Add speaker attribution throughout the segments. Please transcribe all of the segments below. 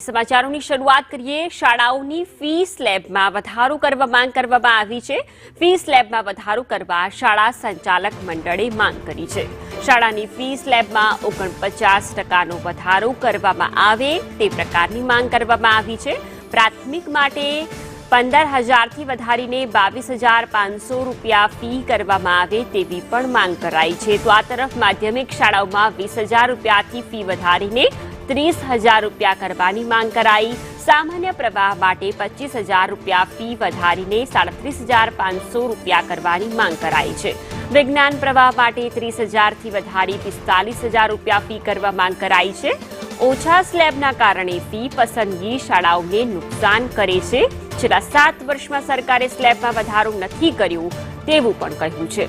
Speaker 1: સમાચારોની શરૂઆત કરીએ। શાળાઓની ફી સ્લેબમાં વધારો કરવા માંગ કરવામાં આવી છે। ફી સ્લેબમાં વધારો કરવા શાળા સંચાલક મંડળે માંગ કરી છે। શાળાની ફી સ્લેબમાં 49% વધારો કરવામાં આવે તે પ્રકારની માંગ કરવામાં આવી છે। પ્રાથમિક માટે 15,000 થી વધારીને 22,500 રૂપિયા ફી કરવામાં આવે તેવી પણ માંગ કરાઈ છે। તો આ તરફ માધ્યમિક શાળાઓમાં 20,000 રૂપિયાથી ફી વધારીને 30,000 રૂપિયા કરવાની માંગ કરાઈ। સામાન્ય પ્રવાહ માટે 25,000 રૂપિયા ફી વધારીને 37,500 રૂપિયા કરવાની માંગ કરાઈ છે। વિજ્ઞાન પ્રવાહ માટે 30,000 થી વધારી 45,000 રૂપિયા ફી કરવા માંગ કરાઈ છે। ઓછા સ્લેબના કારણે ફી પસંદગી શાળાઓને નુકસાન કરે છે। છેલ્લા 7 વર્ષમાં સરકારે સ્લેબમાં વધારો નથી કર્યો તેવું પણ કહ્યું છે।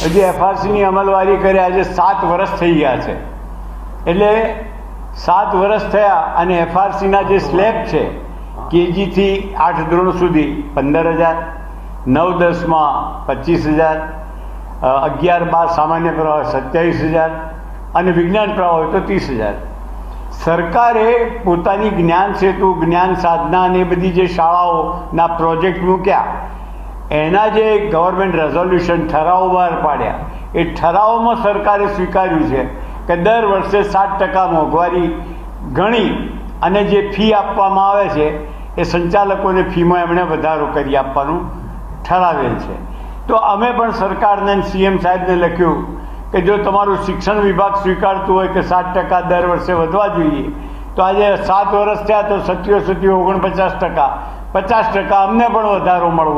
Speaker 2: હજી એફઆરસીની અમલવારી કરે આજે 7 વર્ષ થઈ ગયા છે। એટલે 7 વર્ષ થયા અને એફઆરસીના જે સ્લેબ છે કેજી થી 8 ધોરણ સુધી 15,000, 9-10માં 25,000, 11-12 સામાન્ય પ્રવાહ 27,000 અને વિજ્ઞાન પ્રવાહ હોય તો 30,000। સરકારે પોતાની જ્ઞાન સેતુ, જ્ઞાન સાધના અને એ બધી જે શાળાઓના પ્રોજેક્ટ મૂક્યા એના જે ગવર્મેન્ટ રેઝોલ્યુશન ઠરાવો બહાર પાડ્યા એ ઠરાવોમાં સરકારે સ્વીકાર્યું છે કે દર વર્ષે 7% મોંઘવારી ગણી અને જે ફી આપવામાં આવે છે એ સંચાલકોને ફીમાં એમણે વધારો કરી આપવાનું ઠરાવેલ છે। તો અમે પણ સરકારને સીએમ સાહેબને લખ્યું કે જો તમારું શિક્ષણ વિભાગ સ્વીકારતું હોય કે 7% દર વર્ષે વધવા જોઈએ તો આજે 7 વર્ષ થયા તો 47-49%, 50% અમને પણ વધારો મળવો